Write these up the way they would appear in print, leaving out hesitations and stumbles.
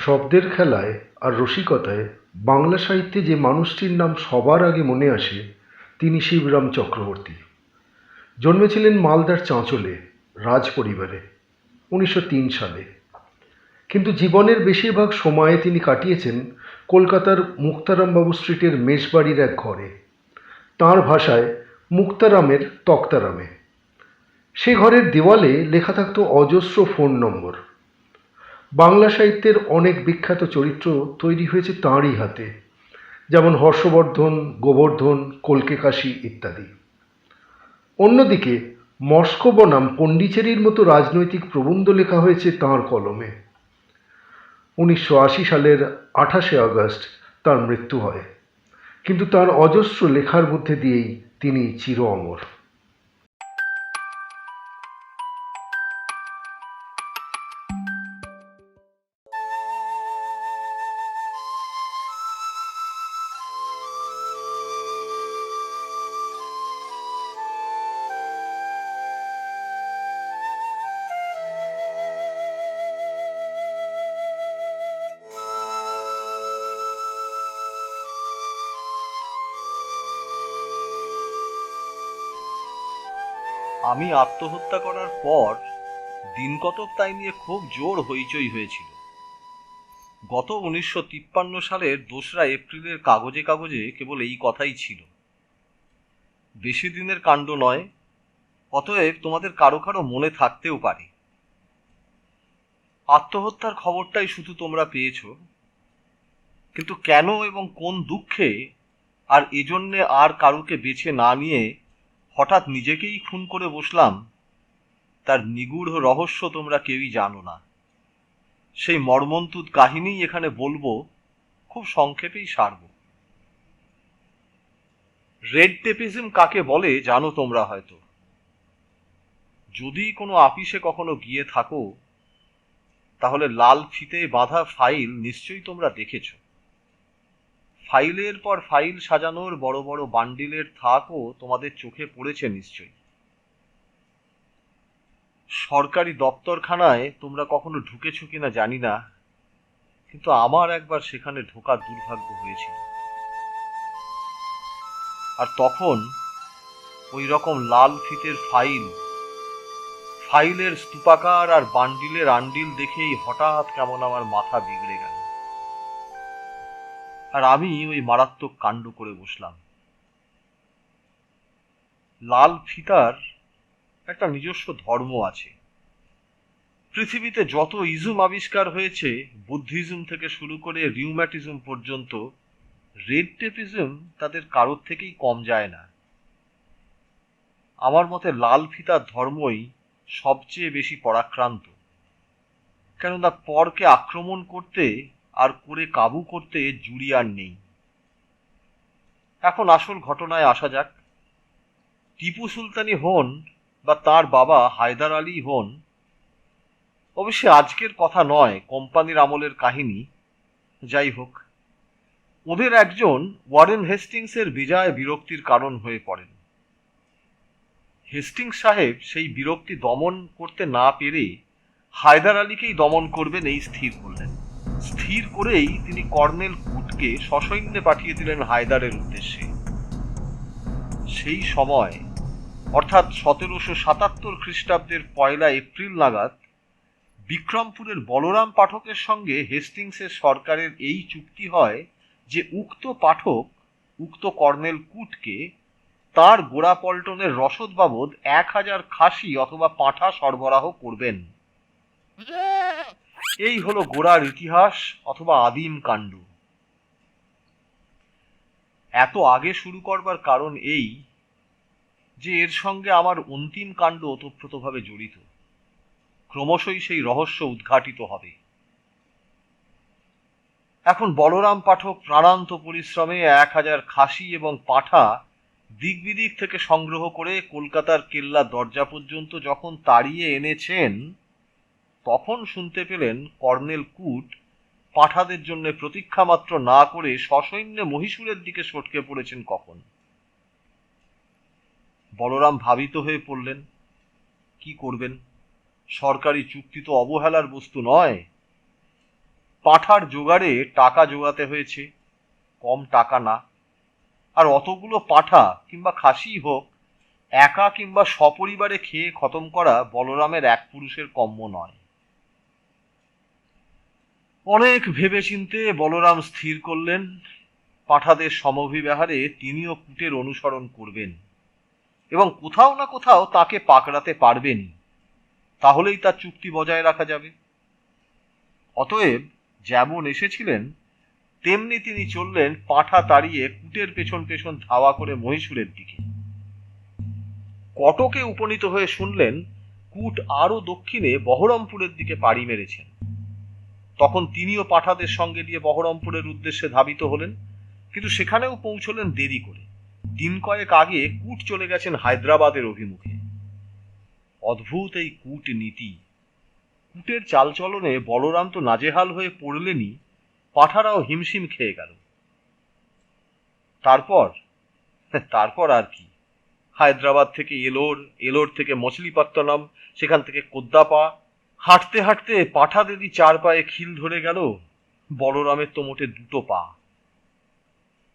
শব্দের খেলায় আর রসিকতায় বাংলা সাহিত্যে যে মানুষটির নাম সবার আগে মনে আসে তিনি শিবরাম চক্রবর্তী। জন্মেছিলেন মালদার চাঁচলে রাজ পরিবারে 1903 সালে, কিন্তু জীবনের বেশিরভাগ সময়ে তিনি কাটিয়েছেন কলকাতার মুক্তারামবাবু স্ট্রিটের মেষবাড়ির এক ঘরে, তাঁর ভাষায় মুক্তারামের তক্তারামে। সে ঘরের দেওয়ালে লেখা থাকতো অজস্র ফোন নম্বর। বাংলা সাহিত্যের অনেক বিখ্যাত চরিত্র তৈরি হয়েছে তাঁরই হাতে, যেমন হর্ষবর্ধন, গোবর্ধন, কল্কে কাশী ইত্যাদি। অন্যদিকে মস্কো বনাম পণ্ডিচেরির মতো রাজনৈতিক প্রবন্ধ লেখা হয়েছে তাঁর কলমে। 1980 সালের 28শে আগস্ট তাঁর মৃত্যু হয়, কিন্তু তাঁর অজস্র লেখার মধ্যে দিয়েই তিনি চির অমর। আমি আত্মহত্যা করার পর দিন কতক তাই নিয়ে খুব জোর হইচই হয়েছিল। গত 1953 সালের 2রা এপ্রিলের কাগজে কাগজে কেবল এই কথাই ছিল। বেশি দিনের কাণ্ড নয়, অতএব তোমাদের কারো কারো মনে থাকতেও পারে। আত্মহত্যার খবরটাই শুধু তোমরা পেয়েছ, কিন্তু কেন এবং কোন দুঃখে আর এজন্যে আর কারুকে বেছে না নিয়ে হঠাৎ নিজেকেই খুন করে বসলাম, তার নিগূঢ় রহস্য তোমরা কেউই জানো না। সেই মর্মন্তুদ কাহিনী এখানে বলবো, খুব সংক্ষেপেই সারব। রেড টেপিজম কাকে বলে জানো তোমরা হয়তো। যদি কোনো আপিসে কখনো গিয়ে থাকো, তাহলে লাল ফিতে বাঁধা ফাইল নিশ্চয়ই তোমরা দেখেছ। ফাইলের পর ফাইল সাজানোর বড় বড় বান্ডিলের থাকও তোমাদের চোখে পড়েছে নিশ্চয়ই। সরকারি দপ্তরখানায় তোমরা কখনো ঢুকেছ কিনা জানি না, কিন্তু আমার একবার সেখানে ঢোকার দুর্ভাগ্য হয়েছিল। আর তখন ওই রকম লাল ফিতের ফাইলের স্তূপাকার আর বান্ডিলের আন্ডিল দেখেই হঠাৎ কেমন আমার মাথা বিগড়ে গেল, আর আমি ওই মারাত্মক কাণ্ড করে বসলাম। লাল ফিতার একটা নিজস্ব ধর্ম আছে। পৃথিবীতে যত ইজম আবিষ্কার হয়েছে, বুদ্ধিজম থেকে শুরু করে রিউম্যাটিজম পর্যন্ত, রেড টেপিজম তাদের কারোর থেকেই কম যায় না। আমার মতে লাল ফিতার ধর্মই সবচেয়ে বেশি পরাক্রান্ত, কেননা পরকে আক্রমণ করতে আর করে কাবু করতে জুড়ি আর নেই। এখন আসল ঘটনায় আসা যাক। টিপু সুলতানি হন বা তার বাবা হায়দার আলী হন, অবশ্যই আজকের কথা নয়, কোম্পানির আমলের কাহিনী। যাই হোক, ওদের একজন ওয়ারেন হেস্টিংসের বেজায় বিরক্তির কারণ হয়ে পড়েন। হেস্টিংস সাহেব সেই বিরক্তি দমন করতে না পেরে হায়দার আলীকেই দমন করবেন এই স্থির করলেন। স্থির করেই তিনি কর্নেল কুটকে সসৈন্যে পাঠিয়ে দিলেন হায়দারের উদ্দেশ্যে। সেই সময় অর্থাৎ 1777 খ্রিস্টাব্দের 1 এপ্রিল নাগাদ বিক্রমপুরের বলরাম পাঠকের সঙ্গে হেস্টিংসের সরকারের এই চুক্তি হয় যে উক্ত পাঠক উক্ত কর্নেল কুটকে তার গোড়াপল্টনের রসদ বাবদ 1000 খাসি অথবা পাঁঠা সরবরাহ করবেন। এই হলো গোড়ার ইতিহাস অথবা আদিম কাণ্ড। এত আগে শুরু করবার কারণ এই যে এর সঙ্গে আমার অন্তিম কাণ্ড ওতপ্রোতভাবে জড়িত। ক্রমশই সেই রহস্য উদ্ঘাটিত হবে। এখন বলরাম পাঠক প্রাণান্ত পরিশ্রমে 1000 খাসি এবং পাঁঠা দিক বিদিক থেকে সংগ্রহ করে কলকাতার কেল্লা দরজা পর্যন্ত যখন তাড়িয়ে এনেছেন, তখন শুনতে পেলেন কর্নেল কুট পাঁঠাদের জন্য প্রতীক্ষা মাত্র না করে সসৈন্যে মহীশূরের দিকে সটকে পড়েছেন কখন। বলরাম ভাবিত হয়ে পড়লেন, কি করবেন? সরকারি চুক্তি তো অবহেলার বস্তু নয়। পাঠার জোগাড়ে টাকা জোগাতে হয়েছে, কম টাকা না। আর অতগুলো পাঠা কিংবা খাসি হোক, একা কিংবা সপরিবারে খেয়ে খতম করা বলরামের এক পুরুষের কম্য নয়। অনেক ভেবেচিন্তে বলরাম স্থির করলেন পাঠাদের সমভিব্যাহারে তিনিও কূটের অনুসরণ করবেন এবং কোথাও না কোথাও তাকে পাকড়াতে পারবেন, তাহলেই তার চুক্তি বজায় রাখা যাবে। অতএব যেমন এসেছিলেন তেমনি তিনি চললেন পাঁঠা তাড়িয়ে কূটের পেছন পেছন ধাওয়া করে মহীশূরের দিকে। কটকে উপনীত হয়ে শুনলেন কূট আরো দক্ষিণে বহরমপুরের দিকে পাড়ি মেরেছেন। তখন তিনিও পাঠাদের সঙ্গে নিয়ে বহরমপুরের উদ্দেশ্যে ধাবিত হলেন, কিন্তু সেখানেও পৌঁছলেন দেরি করে। দিন কয়েক আগে কূট চলে গেছেন হায়দ্রাবাদের অভিমুখে। অদ্ভুত এই কূটনীতি! কূটের চালচলনে বলরাম তো নাজেহাল হয়ে পড়লেনই, পাঠারাও হিমশিম খেয়ে গেল। তারপর আর কি? হায়দ্রাবাদ থেকে এলোর, এলোর থেকে মছলিপত্তনম, সেখান থেকে কোদ্দাপা। হাঁটতে হাঁটতে পাঠাদেরই 4 পায়ে খিল ধরে গেল, বলরামের তো মোটে 2 পা।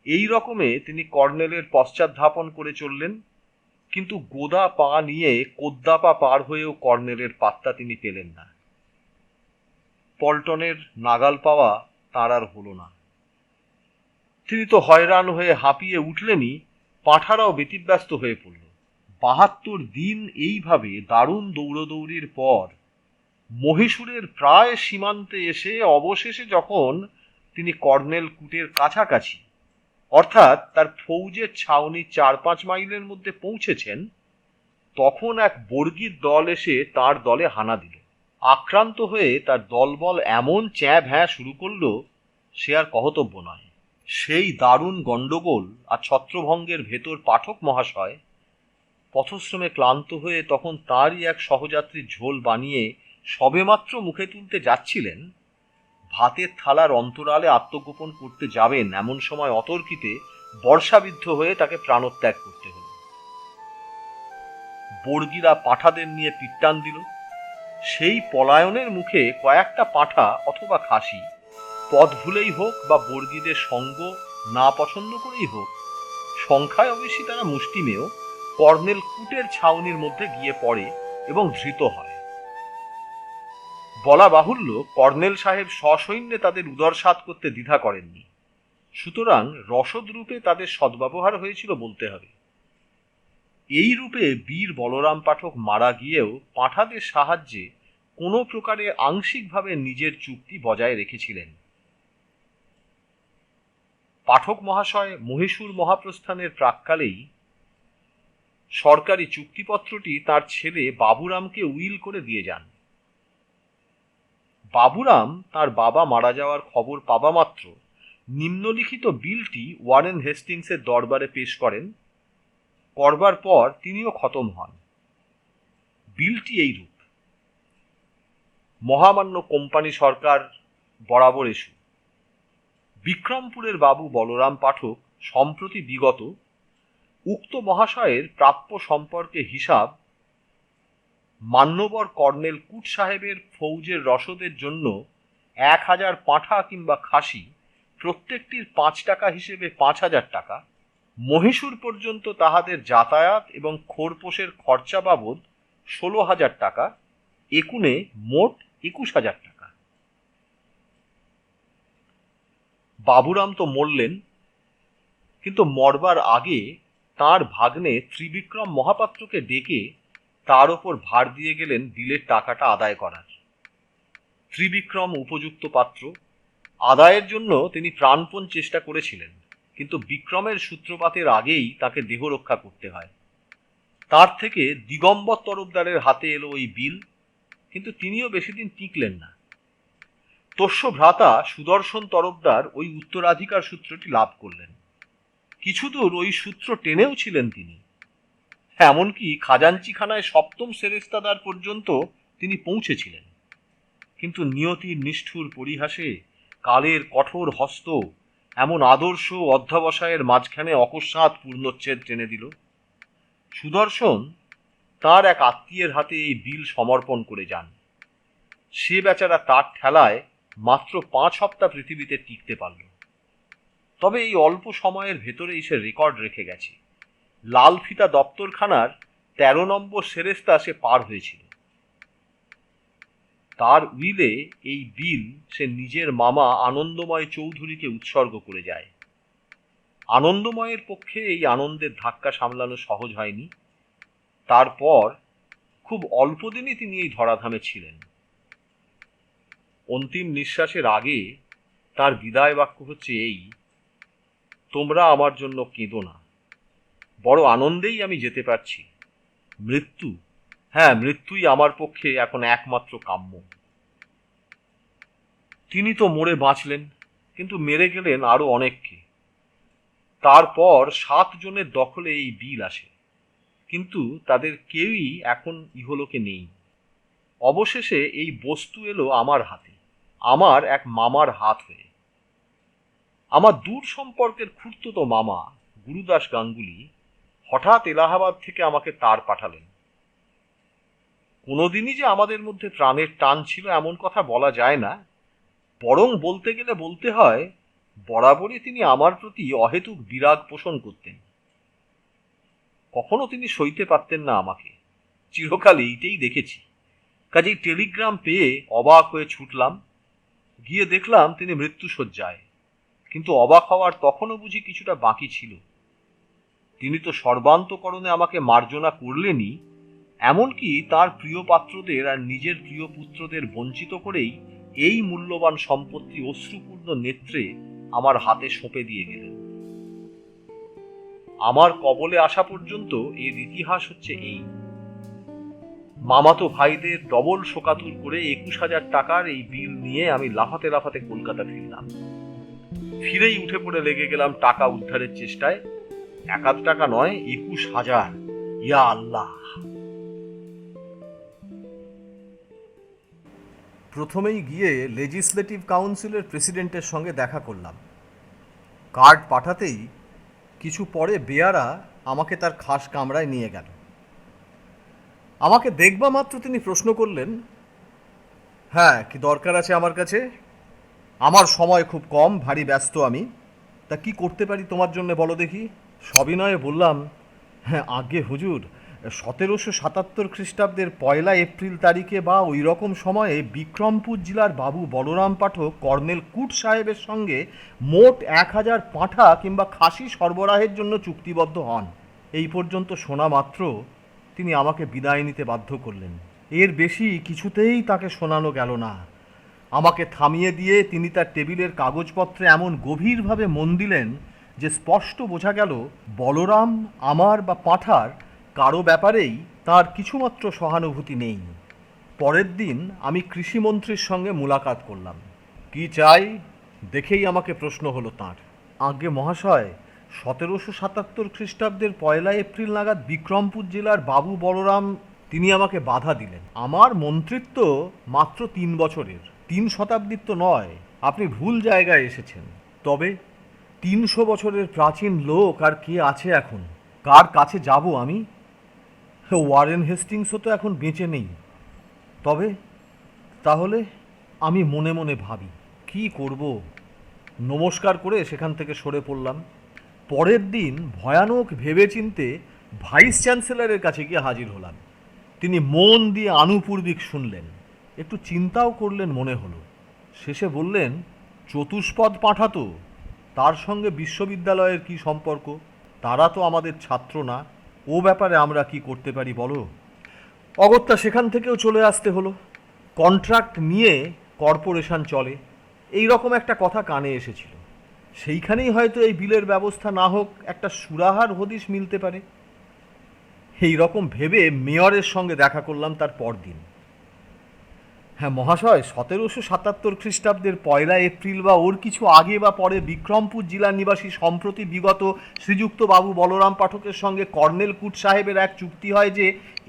এই রকমে তিনি কর্নেলের পশ্চাৎধাপন করে চললেন, কিন্তু গোদা পা নিয়ে কোদ্দাপা পার হয়েও কর্নেলের পাত্তা তিনি পেলেন না। পল্টনের নাগাল পাওয়া তাঁর আর হলো না। তিনি তো হয়রান হয়ে হাঁপিয়ে উঠলেনই, পাঁঠারাও ব্যতিব্যস্ত হয়ে পড়ল। 72 দিন এইভাবে দারুণ দৌড়দৌড়ির পর মহীশূরের প্রায় সীমান্তে এসে অবশেষে যখন তিনি কর্নেল কূটের কাছাকাছি, অর্থাৎ তার ফৌজের ছাউনি 4-5 মাইলের মধ্যে পৌঁছেছেন, তখন এক বর্গীর দল এসে তার দলে হানা দিল। আক্রান্ত হয়ে তার দলবল এমন চ্যাঁ ভ্যাঁ শুরু করল, সে আর কহতব্য নয়। সেই দারুণ গণ্ডগোল আর ছত্রভঙ্গের ভেতর পাঠক মহাশয় পথশ্রমে ক্লান্ত হয়ে তখন তারই এক সহযাত্রীর ঝোল বানিয়ে সবেমাত্র মুখে তুলতে যাচ্ছিলেন। ভাতের থালার অন্তরালে আত্মগোপন করতে যাবেন এমন সময় অতর্কিতে বর্ষাবিদ্ধ হয়ে তাকে প্রাণত্যাগ করতে হল। বর্গীরা পাঁঠাদের নিয়ে পিট্টান দিল। সেই পলায়নের মুখে কয়েকটা পাঁঠা অথবা খাসি পথ ভুলেই হোক বা বর্গীদের সঙ্গ না পছন্দ করেই হোক, সংখ্যায় অবশ্যই তারা মুষ্টিমেয়, কর্নেল কূটের ছাউনির মধ্যে গিয়ে পড়ে এবং ধৃত হয়। বলা বাহুল্য, কর্নেল সাহেব সসৈন্যে তাদের উদরসাৎ করতে দ্বিধা করেননি, সুতরাং রসদ রূপে তাদের সদ্ব্যবহার হয়েছিল বলতে হবে। এই রূপে বীর বলরাম পাঠক মারা গিয়েও পাঁঠাদের সাহায্যে কোনো প্রকারে আংশিকভাবে নিজের চুক্তি বজায় রেখেছিলেন। পাঠক মহাশয় মহীশূর মহাপ্রস্থানের প্রাক্কালেই সরকারি চুক্তিপত্রটি তার ছেলে বাবুরামকে উইল করে দিয়ে যান। বাবুরাম তার বাবা মারা যাওয়ার খবর পাবা মাত্র নিম্নলিখিত বিলটি ওয়ারেন হেস্টিংসের দরবারে পেশ করেন। করবার পর তিনিও খতম হন। বিলটি এইরূপ: মহামান্য কোম্পানি সরকার বরাবর এসু, বিক্রমপুরের বাবু বলরাম পাঠক সম্প্রতি বিগত উক্ত মহাশয়ের প্রাপ্য সম্পর্কে হিসাব মান্যবর কর্নেল কূট সাহেবের ফৌজের রসদের জন্য 1000 পাঁঠা কিংবা খাসি প্রত্যেকটির 5 টাকা হিসেবে 5000 টাকা, মহীশূর পর্যন্ত তাহাদের যাতায়াত এবং খোরপোশের খরচা বাবদ 16,000 টাকা, একুনে মোট 21,000 টাকা। বাবুরাম তো মরলেন, কিন্তু মরবার আগে তার ভাগ্নে ত্রিবিক্রম মহাপাত্রকে ডেকে তার ওপর ভার দিয়ে গেলেন বিলের টাকাটা আদায় করার। ত্রিবিক্রম উপযুক্ত পাত্র, আদায়ের জন্য তিনি প্রাণপণ চেষ্টা করেছিলেন, কিন্তু বিক্রমের সূত্রপাতের আগেই তাকে দেহ রক্ষা করতে হয়। তার থেকে দিগম্বর তরফদারের হাতে এলো ওই বিল, কিন্তু তিনিও বেশি দিন টিকলেন না। তস্য ভ্রাতা সুদর্শন তরফদার ওই উত্তরাধিকার সূত্রটি লাভ করলেন। কিছুদূর ওই সূত্র টেনেও ছিলেন তিনি, এমনকি খাজাঞ্চিখানায় 7ম সেরেস্তাদার পর্যন্ত তিনি পৌঁছেছিলেন। কিন্তু নিয়তির নিষ্ঠুর পরিহাসে কালের কঠোর হস্ত এমন আদর্শ অধ্যবসায়ের মাঝখানে অকস্মাৎ পূর্ণচ্ছেদ টেনে দিল। সুদর্শন তার এক আত্মীয়ের হাতে এই বিল সমর্পণ করে যান। সে বেচারা তার ঠেলায় মাত্র 5 সপ্তাহ পৃথিবীতে টিকতে পারল। তবে এই অল্প সময়ের ভেতরেই সে রেকর্ড রেখে গেছে। লাল ফিতা দপ্তরখানার 13 নম্বর সেরেস্তা সে পার হয়েছিল। তার উইলে এই বিল সে নিজের মামা আনন্দময় চৌধুরীকে উৎসর্গ করে যায়। আনন্দময়ের পক্ষে এই আনন্দের ধাক্কা সামলানো সহজ হয়নি। তারপর খুব অল্প দিনই তিনি এই ধরাধামে ছিলেন। অন্তিম নিঃশ্বাসের আগে তার বিদায় বাক্য হচ্ছে এই, তোমরা আমার জন্য কেঁদো না, বড় আনন্দেই আমি যেতে পারছি। মৃত্যু, হ্যাঁ মৃত্যুই আমার পক্ষে এখন একমাত্র কাম্য। তিনি তো মরে বাঁচলেন, কিন্তু মেরে গেলেন আরো অনেককে। তারপর 7 জনের দখলে এই বিল আসে, কিন্তু তাদের কেউই এখন ইহলোকে নেই। অবশেষে এই বস্তু এলো আমার হাতে, আমার এক মামার হাত হয়ে। আমার দূর সম্পর্কের খুড়তুতো মামা গুরুদাস গাঙ্গুলি হঠাৎ এলাহাবাদ থেকে আমাকে তার পাঠালেন। কোনোদিনই যে আমাদের মধ্যে প্রাণের টান ছিল এমন কথা বলা যায় না, বরং বলতে গেলে বলতে হয় বরাবরই তিনি আমার প্রতি অহেতুক বিরাগ পোষণ করতেন। কখনো তিনি সইতে পারতেন না আমাকে, চিরকাল এইটাই দেখেছি। কাজেই টেলিগ্রাম পেয়ে অবাক হয়ে ছুটলাম, গিয়ে দেখলাম তিনি মৃত্যুশয্যায়। কিন্তু অবাক হওয়ার তখনও বুঝি কিছুটা বাকি ছিল। তিনি তো সর্বান্তকরণে আমাকে মার্জনা করলেনই, এমনকি তার প্রিয় পাত্রদের আর নিজের প্রিয় পুত্রদের বঞ্চিত করেই এই মূল্যবান সম্পত্তি অশ্রুপূর্ণ নেত্রে আমার হাতে সঁপে দিয়ে গেলেন। আমার কবলে আসা পর্যন্ত এর ইতিহাস হচ্ছে এই। মামাতো ভাইদের ডবল শোকাতুর করে 21,000 টাকার এই বিল নিয়ে আমি লাফাতে লাফাতে কলকাতা ফিরলাম। ফিরেই উঠে পড়ে লেগে গেলাম টাকা উদ্ধারের চেষ্টায়। 1 টাকা নয়, 21,000। ইয়া আল্লাহ! প্রথমেই গিয়ে লেজিসলেটিভ কাউন্সিলের প্রেসিডেন্টের সঙ্গে দেখা করলাম। কার্ড পাঠাতেই কিছু পরে বেয়ারা আমাকে তার খাস কামরায় নিয়ে গেল। আমাকে দেখবা মাত্র তিনি প্রশ্ন করলেন, হ্যাঁ কি দরকার আছে আমার কাছে? আমার সময় খুব কম, ভারী ব্যস্ত আমি, তা কি করতে পারি তোমার জন্য বলো দেখি। সবিনয়ে বললাম, হ্যাঁ আগে হুজুর, 1777 খ্রিস্টাব্দের 1 এপ্রিল তারিখে বা ওই রকম সময়ে বিক্রমপুর জেলার বাবু বলরাম পাঠক কর্নেল কুট সাহেবের সঙ্গে মোট 1000 পাঁঠা কিংবা খাসি সরবরাহের জন্য চুক্তিবদ্ধ হন। এই পর্যন্ত শোনা মাত্র তিনি আমাকে বিদায় নিতে বাধ্য করলেন। এর বেশি কিছুতেই তাকে শোনানো গেল না। আমাকে থামিয়ে দিয়ে তিনি তার টেবিলের কাগজপত্রে এমন গভীরভাবে মন দিলেন যে স্পষ্ট বোঝা গেল বলরাম আমার বা পাঁঠার কারো ব্যাপারেই তার কিছুমাত্র সহানুভূতি নেই। পরের দিন আমি কৃষিমন্ত্রীর সঙ্গে মুলাকাত করলাম। কি চাই দেখেই আমাকে প্রশ্ন হলো তাঁর। আজ্ঞে মহাশয়, 1777 খ্রিস্টাব্দের 1 এপ্রিল নাগাদ বিক্রমপুর জেলার বাবু বলরাম, তিনি আমাকে বাধা দিলেন। আমার মন্ত্রিত্ব মাত্র 3 বছরের, 3 শতাব্দীর তো নয়। আপনি ভুল জায়গায় এসেছেন। তবে 300 বছরের প্রাচীন লোক আর কে আছে এখন? কার কাছে যাব আমি? ওয়ারেন হেস্টিংসও তো এখন বেঁচে নেই। তবে তাহলে আমি মনে মনে ভাবি কি করব। নমস্কার করে সেখান থেকে সরে পড়লাম। পরের দিন ভয়ানক ভেবেচিন্তে ভাইস চ্যান্সেলরের কাছে গিয়ে হাজির হলাম। তিনি মন দিয়ে আনুপূর্বিক শুনলেন, একটু চিন্তাও করলেন মনে হলো। শেষে বললেন, চতুষ্পদ পাঁঠা তো, তার সঙ্গে বিশ্ববিদ্যালয়ের কি সম্পর্ক? তারা তো আমাদের ছাত্র না, ও ব্যাপারে আমরা কি করতে পারি বলো? অগত্যা সেখান থেকেও চলে আসতে হলো। কন্ট্রাক্ট নিয়ে কর্পোরেশন চলে, এই রকম একটা কথা কানে এসেছিল। সেইখানেই হয়তো এই বিলের ব্যবস্থা না হোক একটা সুরাহার হদিশ মিলতে পারে। এই রকম ভেবে মেয়রের সঙ্গে দেখা করলাম তার পরদিন। হ্যাঁ মহাশয়, 1777 খ্রিস্টাব্দের 1 এপ্রিল বা ওর কিছু আগে বা পরে বিক্রমপুর জেলার নিবাসী সম্প্রতি বিগত শ্রীযুক্ত বাবু বলরাম পাঠকের সঙ্গে কর্নেল কুট সাহেবের এক চুক্তি হয় যে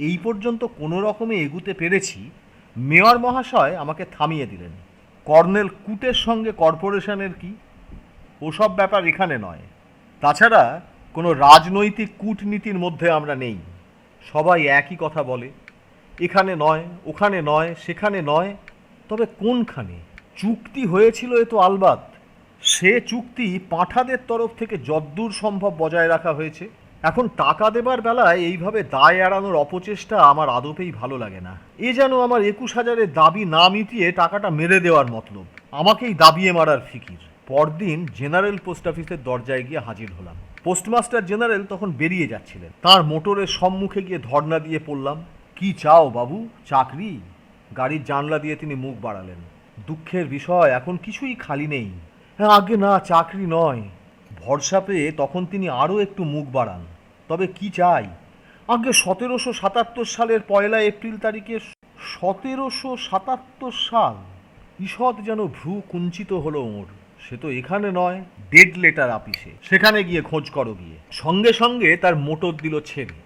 এই পর্যন্ত কোনো রকমে এগুতে পেরেছি। মেয়র মহাশয় আমাকে থামিয়ে দিলেন। কর্নেল কুটের সঙ্গে কর্পোরেশনের কি, ওসব ব্যাপার এখানে নয়। তাছাড়া কোনো রাজনৈতিক কূটনীতির মধ্যে আমরা নেই। সবাই একই কথা বলে, এখানে নয়, ওখানে নয়, সেখানে নয়। তবে কোনখানে? চুক্তি হয়েছিল এ তো আলবাত। সে চুক্তি পাঁঠাদের তরফ থেকে যদ্দূর সম্ভব বজায় রাখা হয়েছে। এখন টাকা দেবার বেলায় এইভাবে দায় এড়ানোর অপচেষ্টা আমার আদপেই ভালো লাগে না। এ যেন আমার 21,000-এর দাবি না মিটিয়ে টাকাটা মেরে দেওয়ার মতলব, আমাকেই দাবিয়ে মারার ফিকির। পরদিন জেনারেল পোস্ট অফিসের দরজায় গিয়ে হাজির হলাম। পোস্টমাস্টার জেনারেল তখন বেরিয়ে যাচ্ছিলেন। তার মোটরের সম্মুখে গিয়ে ধর্ণা দিয়ে পড়লাম, কি চাও বাবু, চাকরি? গাড়ির জানলা দিয়ে তিনি মুখ বাড়ালেন। দুঃখের বিষয়, এখন কিছুই খালি নেই। আগে না, চাকরি নয়। ভরসা পেয়ে তখন তিনি আরও একটু মুখ বাড়ান, তবে কি চাই? আগে 1777 সালের 1 এপ্রিল তারিখে। 1777 সাল? ঈষৎ যেন ভ্রু কুঞ্চিত হলো ওর। সে তো এখানে নয়, ডেড লেটার আপিসে, সেখানে গিয়ে খোঁজ করো গিয়ে। সঙ্গে সঙ্গে তার মোটর দিল ছেড়ে।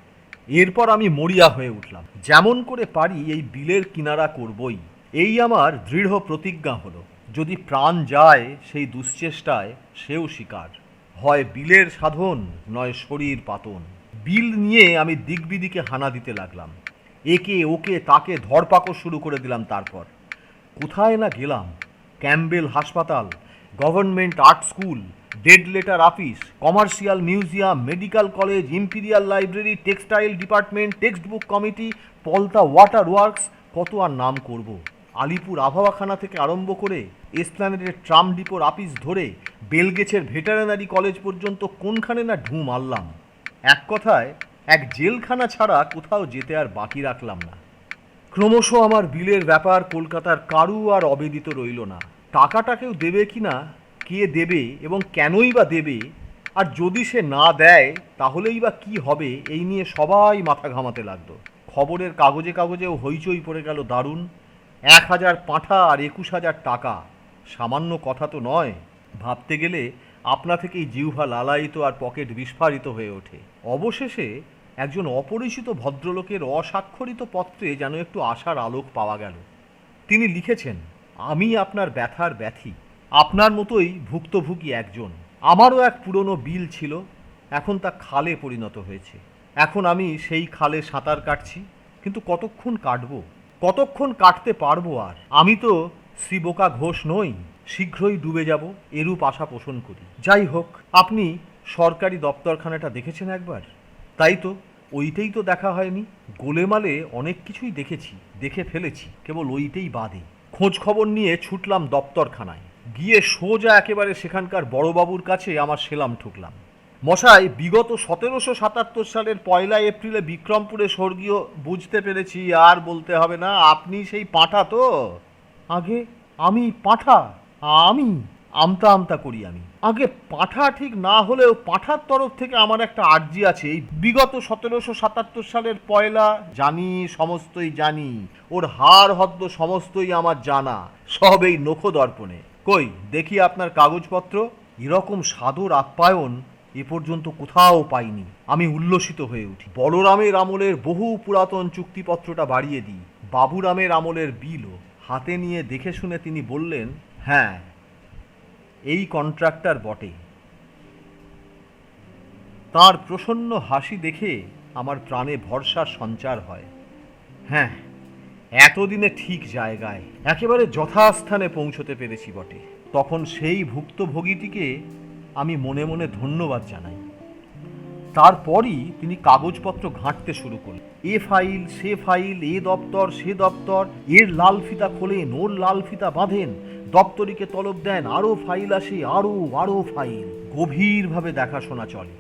এরপর আমি মরিয়া হয়ে উঠলাম। যেমন করে পারি এই বিলের কিনারা করবই, এই আমার দৃঢ় প্রতিজ্ঞা হলো। যদি প্রাণ যায় সেই দুশ্চেষ্টায় সেও শিকার। হয় বিলের সাধন, নয় শরীর পাতন। বিল নিয়ে আমি দিকবিদিকে হানা দিতে লাগলাম। একে ওকে তাকে ধরপাকড় শুরু করে দিলাম। তারপর কোথায় না গেলাম। ক্যাম্বেল হাসপাতাল, government art school, dead letter office, commercial museum, medical college, imperial library, textile department, text book committee, Palta water works, কত আর নাম করব। আলিপুর আবহাওয়াখানা থেকে আরম্ভ করে এসপ্ল্যানেডের ট্রাম ডিপোর অফিস ধরে বেলগেছের ভেটারিনারি কলেজ পর্যন্ত কোনখানে না ঢু মারলাম। এক কথায়, এক জেলখানা ছাড়া কোথাও যেতে আর বাকি রাখলাম না। ক্রমশ আমার বিলের ব্যাপার কলকাতার কারু আর অবেদিত রইল না। টাকাটা কেউ দেবে কি না, কে দেবে এবং কেনই বা দেবে, আর যদি সে না দেয় তাহলেই বা কি হবে, এই নিয়ে সবাই মাথা ঘামাতে লাগলো। খবরের কাগজে কাগজেও হইচই পড়ে গেল দারুণ। 1,000 পাঁঠা আর 21,000 টাকা, সামান্য কথা তো নয়। ভাবতে গেলে আপনা থেকেই জিহ্বা লালায়িত আর পকেট বিস্ফারিত হয়ে ওঠে। অবশেষে একজন অপরিচিত ভদ্রলোকের অস্বাক্ষরিত পত্রে যেন একটু আশার আলোক পাওয়া গেল। তিনি লিখেছেন, আমি আপনার ব্যথার ব্যথী, আপনার মতোই ভুক্তভোগী একজন। আমারও এক পুরনো বিল ছিল, এখন তা খালে পরিণত হয়েছে। এখন আমি সেই খালে সাঁতার কাটছি, কিন্তু কতক্ষণ কাটবো, কতক্ষণ কাটতে পারবো আর? আমি তো শ্রীবোকা ঘোষ নই, শীঘ্রই ডুবে যাব, এরূপ আশা পোষণ করি। যাই হোক, আপনি সরকারি দপ্তরখানাটা দেখেছেন একবার? তাই তো, ওইটাই তো দেখা হয়নি। গোলেমালে অনেক কিছুই দেখেছি, দেখে ফেলেছি, কেবল ওইটাই বাদে। খোঁজ খবর নিয়ে ছুটলাম দপ্তরখানায়। গিয়ে সোজা একেবারে সেখানকার বড়বাবুর কাছে আমার সেলাম ঠুকলাম। মশাই, বিগত 1777 সালের 1 এপ্রিলে বিক্রমপুরে স্বর্গীয়, বুঝতে পেরেছি, আর বলতে হবে না, আপনি সেই পাঁঠা তো? আগে আমি পাঁঠা? আমি আমতা আমতা করি আমি। আগে পাঁঠা ঠিক না হলেও পাঁঠার তরফ থেকে আমার একটা আর্জি আছে। এই বিগত 1777 সালের 1 জানি, সমস্তই জানি, ওর হাড় হদ্দ সমস্তই আমার জানা, সব এই নখ দর্পণে। কই দেখি আপনার কাগজপত্র। এরকম সাদর আপ্যায়ন এ পর্যন্ত কোথাও পাইনি। আমি উল্লসিত হয়ে উঠি। বলরামের আমলের বহু পুরাতন চুক্তিপত্রটা বাড়িয়ে দিই, বাবুরামের আমলের বিলও হাতে নিয়ে দেখে শুনে তিনি বললেন, হ্যাঁ, এই কন্ট্রাক্টর বটে। তার প্রসন্ন হাসি দেখে আমার প্রাণে ভরসার সঞ্চার হয়। হ্যাঁ, এতদিনে ঠিক জায়গায়, একেবারে যথাস্থানে পৌঁছতে পেরেছি বটে। তখন সেই ভুক্তভোগীটিকে আমি মনে মনে ধন্যবাদ জানাই। তারপরই তিনি কাগজপত্র ঘাঁটতে শুরু করলেন। এ ফাইল, সে ফাইল, এ দপ্তর, সে দপ্তর, এর লাল ফিতা খোলেন, ওর লাল ফিতা বাঁধেন, দপ্তরিকে তলব দেন, আরও ফাইল আসে, আরও ফাইল। গভীরভাবে দেখাশোনা চলে,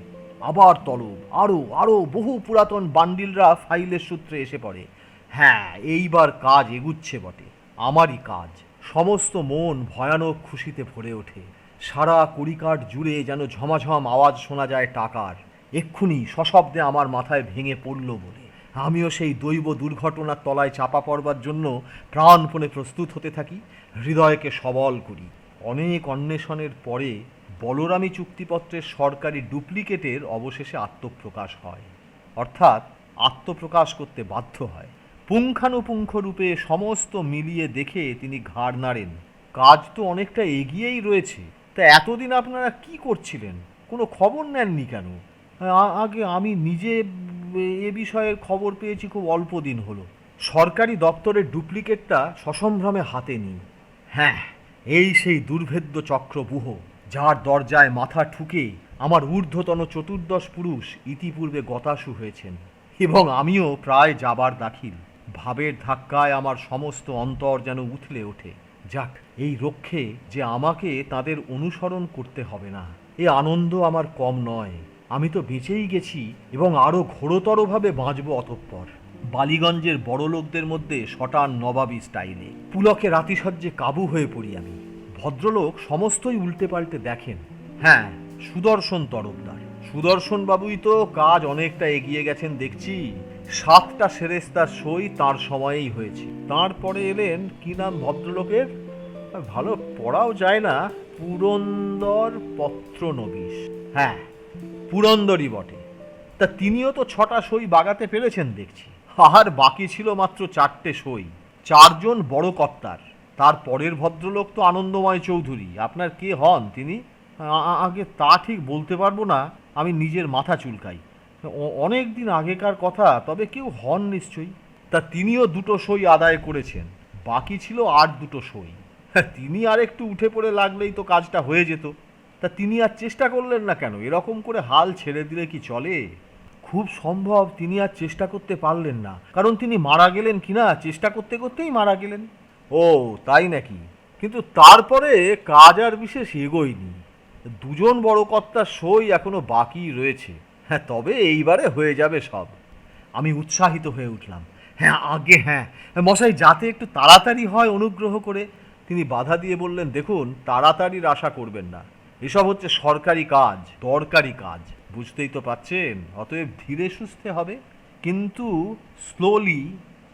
আবার তলব, আরও বহু পুরাতন বান্ডিলরা ফাইলের সূত্রে এসে পড়ে। হ্যাঁ, এইবার কাজ এগুচ্ছে বটে, আমারই কাজ। সমস্ত মন ভয়ানক খুশিতে ভরে ওঠে। সারা কড়িকাঠ জুড়ে যেন ঝমাঝম আওয়াজ শোনা যায় টাকার। এক্ষুনি সশব্দে আমার মাথায় ভেঙে পড়ল বলে আমিও সেই দৈব দুর্ঘটনার তলায় চাপা পড়বার জন্য প্রাণপণে প্রস্তুত হতে থাকি, হৃদয়কে সবল করি। অনেক অন্বেষণের পরে বলরামী চুক্তিপত্রের সরকারি ডুপ্লিকেটের অবশেষে আত্মপ্রকাশ হয়, অর্থাৎ আত্মপ্রকাশ করতে বাধ্য হয়। পুঙ্খানুপুঙ্খ রূপে সমস্ত মিলিয়ে দেখে তিনি ঘাড় নাড়েন। কাজ তো অনেকটা এগিয়েই রয়েছে, তা এতদিন আপনারা কি করছিলেন, কোনো খবর নেননি কেন? আগে আমি নিজে এ বিষয়ের খবর পেয়েছি খুব অল্প দিন হলো। সরকারি দপ্তরের ডুপ্লিকেটটা সসম্ভ্রমে হাতে নিই। হ্যাঁ, এই সেই দুর্ভেদ্য চক্রবুহ, যার দরজায় মাথা ঠুকে আমার ঊর্ধ্বতন চতুর্দশ পুরুষ ইতিপূর্বে গতাসু হয়েছেন, এবং আমিও প্রায় যাবার দাখিল। ভাবের ধাক্কায় আমার সমস্ত অন্তর যেন উথলে ওঠে। যাক, এই রক্ষে যে আমাকে তাদের অনুসরণ করতে হবে না, এ আনন্দ আমার কম নয়। আমি তো বেঁচেই গেছি এবং আরও ঘোরতরভাবে বাঁচব অতঃপর। বালিগঞ্জের বড় লোকদের মধ্যে শটান নবাবী স্টাইলে পুলকে রাতিসজ্জে কাবু হয়ে পড়ি আমি। ভদ্রলোক সমস্তই উল্টে পাল্টে দেখেন। হ্যাঁ, সুদর্শন তরফদার, সুদর্শন বাবুই তো কাজ অনেকটা এগিয়ে গেছেন দেখছি। 7টা সেরেস্তার সই তার সময়েই হয়েছে। তারপরে এলেন কি নাম ভদ্রলোকের, ভালো পড়াও যায় না, পুরন্দর পত্রনবীশ। হ্যাঁ, পুরন্দরই বটে। তা তিনিও তো 6টা সই বাগাতে পেরেছেন দেখছি। আর বাকি ছিল মাত্র 4টে সই, 4জন বড় কর্তার। তার পরের ভদ্রলোক তো আনন্দময় চৌধুরী। আপনার কে হন তিনি? আগে তা ঠিক বলতে পারবো না, আমি নিজের মাথা চুলকাই। অনেক দিন আগেকার কথা, তবে কেউ হন নিশ্চয়ই। তা তিনিও 2টো সই আদায় করেছেন, বাকি ছিল আর 2টো সই। তিনি আর একটু উঠে পড়ে লাগলেই তো কাজটা হয়ে যেত। তা তিনি আর চেষ্টা করলেন না কেন? এরকম করে হাল ছেড়ে দিলে কি চলে? খুব সম্ভব তিনি আর চেষ্টা করতে পারলেন না, কারণ তিনি মারা গেলেন কিনা চেষ্টা করতে করতেই মারা গেলেন। ও তাই নাকি? কিন্তু তারপরে কাজ আর বিশেষ এগোয়নি। 2জন বড় কর্তার সই এখনো বাকি রয়েছে। হ্যাঁ, তবে এইবারে হয়ে যাবে সব। আমি উৎসাহিত হয়ে উঠলাম। হ্যাঁ আগে, হ্যাঁ মশাই, যাতে একটু তাড়াতাড়ি হয় অনুগ্রহ করে। তিনি বাধা দিয়ে বললেন, দেখুন, তাড়াতাড়ির আশা করবেন না, এসব হচ্ছে সরকারি কাজ, দরকারি কাজ, বুঝতেই তো পাচ্ছেন। অতএব ধীরে সুস্থে হবে, কিন্তু স্লোলি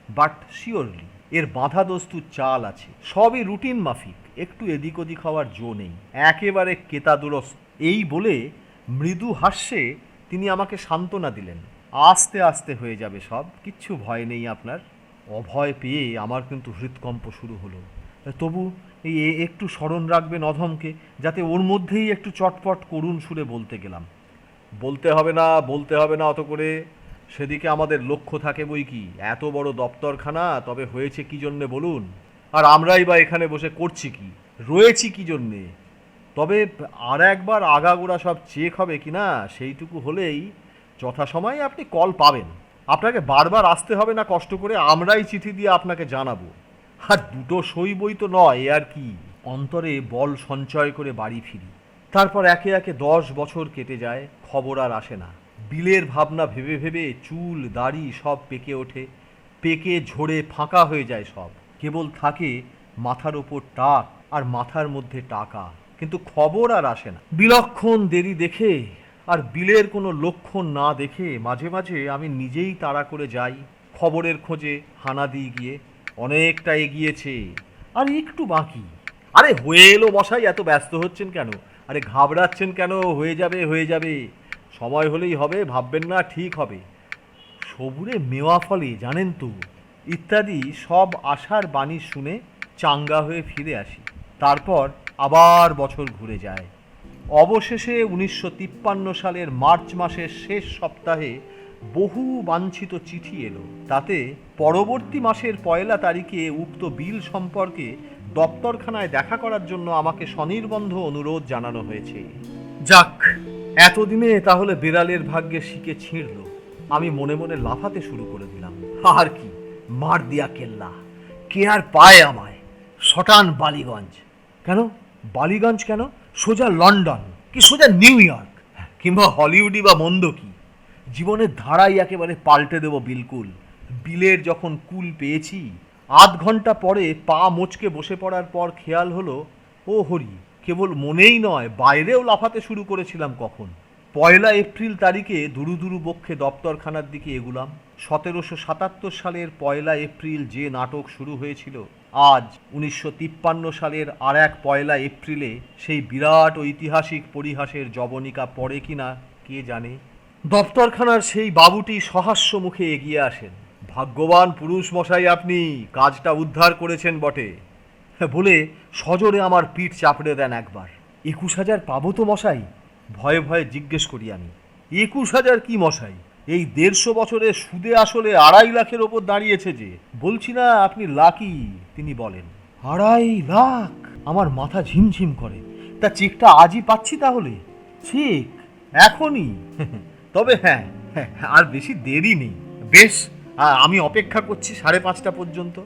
বাট শিওরলি। এর বাঁধা দস্তুর চাল আছে, সবই রুটিন মাফিক, একটু এদিক ওদিক হওয়ার জো নেই, একেবারে কেতাদুরস্ত। এই বলে মৃদু হাস্যে তিনি আমাকে সান্ত্বনা দিলেন। আস্তে আস্তে হয়ে যাবে সব, কিচ্ছু ভয় নেই আপনার। অভয় পেয়ে আমার কিন্তু হৃৎকম্প শুরু হলো। তবু এই একটু স্মরণ রাখবেন অধমকে, যাতে ওর মধ্যেই একটু চটপট করুণ সুরে বলতে গেলাম। বলতে হবে না অত করে, সেদিকে আমাদের লক্ষ্য থাকে বই কি। এত বড় দপ্তরখানা, তবে হয়েছে কি জন্যে বলুন? আর আমরাই বা এখানে বসে করছি কি, রয়েছি কি জন্যে? তবে আর একবার আগাগোড়া সব চেক হবে কি না, সেইটুকু হলেই যথাসময়ে আপনি কল পাবেন। আপনাকে বারবার আসতে হবে না কষ্ট করে, আমরাই চিঠি দিয়ে আপনাকে জানাবো। আর 2টো সই বই তো নয়, এ আর কি। অন্তরে বল সঞ্চয় করে বাড়ি ফিরি। তারপর একে একে 10 বছর কেটে যায়, খবর আর আসে না। বিলের ভাবনা ভেবে ভেবে চুল দাড়ি সব পেকে ওঠে, পেকে ঝরে ফাঁকা হয়ে যায় সব। কেবল থাকে মাথার ওপর টাক আর মাথার মধ্যে টাকা, কিন্তু খবর আর আসে না। বিলক্ষণ দেরি দেখে আর বিলের কোনো লক্ষণ না দেখে মাঝে মাঝে আমি নিজেই তাড়া করে যাই খবরের খোঁজে। হানা দিয়ে গিয়ে অনেকটা এগিয়েছে, আর একটু বাকি। আরে হয়ে এলো মশাই, এত ব্যস্ত হচ্ছেন কেন? আরে ঘাবড়াচ্ছেন কেন? হয়ে যাবে, সময় হলেই হবে, ভাববেন না, ঠিক হবে। সবুরে মেওয়া ফলে জানেন তো, ইত্যাদি সব আশার বাণী শুনে চাঙ্গা হয়ে ফিরে আসি। তারপর আবার বছর ঘুরে যায়। অবশেষে 1953 সালের মার্চ মাসের শেষ সপ্তাহে বহু বাঞ্ছিত চিঠি এলো। তাতে পরবর্তী মাসের 1 তারিখে উক্ত বিল সম্পর্কে দপ্তরখানায় দেখা করার জন্য আমাকে স্বনির্বন্ধ অনুরোধ জানানো হয়েছে। যাক, এতদিনে তাহলে বিড়ালের ভাগ্যে শিকে ছিঁড়ল। আমি মনে মনে লাফাতে শুরু করে দিলাম। আর কি, মার দিয়া কেল্লা, কে আর পায় আমায়? শটান বালিগঞ্জ। কেন বালিগঞ্জ? কেন সোজা লন্ডন, কি সোজা নিউ ইয়র্ক, কিংবা হলিউডই বা মন্দ কি? জীবনের ধারাই একেবারে পাল্টে দেব বিলকুল। বিলের যখন কুল পেয়েছি, আধ ঘন্টা পরে পা মোচকে বসে পড়ার পর খেয়াল হলো, ও হরি, কেবল মনেই নয়, বাইরেও লাফাতে শুরু করেছিলাম কখন। 1 এপ্রিল তারিখে দুরু দুরু বক্ষে দপ্তরখানার দিকে এগুলাম। 1777 সালের 1 এপ্রিল যে নাটক শুরু হয়েছিল, আজ 1953 সালের আর এক 1 এপ্রিলে সেই বিরাট ঐতিহাসিক পরিহাসের জবনিকা পড়ে কিনা কে জানে। দপ্তরখানার সেই বাবুটি সহাস্য মুখে এগিয়ে আসেন। ভাগ্যবান পুরুষ মশাই, আপনি কাজটা উদ্ধার করেছেন বটে, বলে সজোরে আমার পিঠ চাপড়ে দেন একবার। 21,000 পাবো তো মশাই? ভয়ে ভয়ে জিজ্ঞেস করি আমি। 21,000 কি মশাই? এই 150 বছরের সুদে আসলে 2.5 লাখের ওপর দাঁড়িয়েছে যে। বলছি না আপনি লাকি, তিনি বলেন। 2.5 লাখ! আমার মাথা ঝিমঝিম করে। তা চেকটা আজই পাচ্ছি তাহলে? চেক এখনই? তবে হ্যাঁ, আর বেশি দেরি নেই। বেশ, আমি অপেক্ষা করছি 5:30 পর্যন্ত।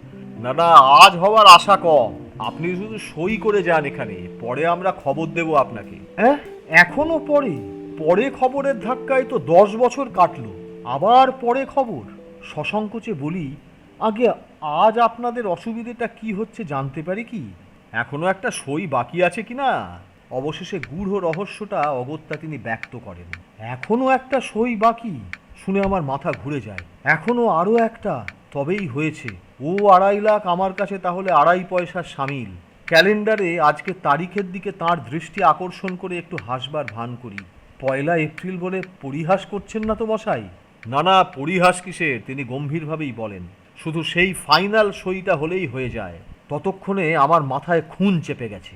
না না, আজ হওয়ার আশা কম। আপনি শুধু সই করে যান এখানে, পরে আমরা খবর দেব আপনাকে। হ্যাঁ, এখনো পরে? পরে খবরের ধাক্কায় তো 10 বছর কাটলো, আবার পরে খবর? সসংকোচে বলি, আগে আজ আপনাদের অসুবিধেটা কি হচ্ছে জানতে পারি কি? এখনো একটা সই বাকি আছে কিনা? অবশেষে গূঢ় রহস্যটা অগত্যা তিনি ব্যক্ত করেন। এখনো একটা সই বাকি শুনে আমার মাথা ঘুরে যায়। এখনো আরো একটা, তবেই হয়েছে। ও 2.5 লাখ আমার কাছে তাহলে 2.5 পয়সার সামিল। ক্যালেন্ডারে আজকের তারিখের দিকে তার দৃষ্টি আকর্ষণ করে একটু হাসবার ভান করি। 1 এপ্রিল বলে পরিহাস করছেন না তো মশাই? না না, পরিহাস কিসের, তিনি গম্ভীরভাবেই বলেন। শুধু সেই ফাইনাল সইটা হলেই হয়ে যায়। ততক্ষণে আমার মাথায় খুন চেপে গেছে।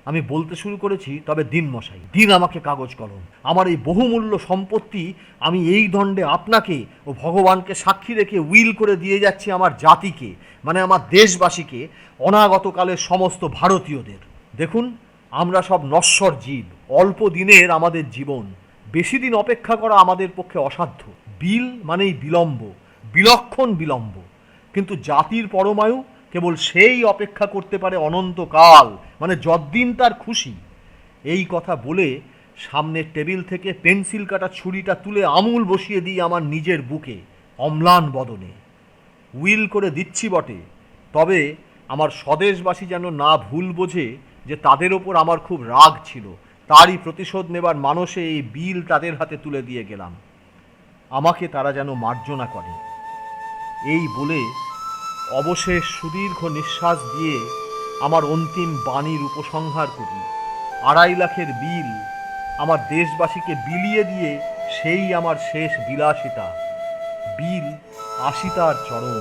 আমি বলতে শুরু করেছি, তবে দিন মশাই, দিন আমাকে কাগজ কলম। আমার এই বহুমূল্য সম্পত্তি আমি এই দণ্ডে আপনাকে ও ভগবানকে সাক্ষী রেখে উইল করে দিয়ে যাচ্ছি আমার জাতিকে, মানে আমার দেশবাসীকে, অনাগতকালের সমস্ত ভারতীয়দের। দেখুন, আমরা সব নশ্বর জীব, অল্প দিনের আমাদের জীবন। বেশি দিন অপেক্ষা করা আমাদের পক্ষে অসাধ্য। বিল মানেই বিলম্ব, বিলক্ষণ বিলম্ব। কিন্তু জাতির পরমায়ু কেবল সেই অপেক্ষা করতে পারে অনন্তকাল, মানে যতদিন তার খুশি। এই কথা বলে সামনের টেবিল থেকে পেন্সিল কাটা ছুরিটা তুলে আমূল বসিয়ে দিই আমার নিজের বুকে, অম্লান বদনে। উইল করে দিচ্ছি বটে, তবে আমার স্বদেশবাসী যেন না ভুল বোঝে যে তাদের ওপর আমার খুব রাগ ছিল। তারই প্রতিশোধ নেবার মানসে এই বিল তাদের হাতে তুলে দিয়ে গেলাম। আমাকে তারা যেন মার্জনা করে। এই বলে অবশেষ সুদীর্ঘ নিঃশ্বাস দিয়ে আমার অন্তিম বাণীর উপসংহার করি। 2.5 লাখের বিল আমার দেশবাসীকে বিলিয়ে দিয়ে সেই আমার শেষ বিলাসিতা। বিল আসিতার চরম।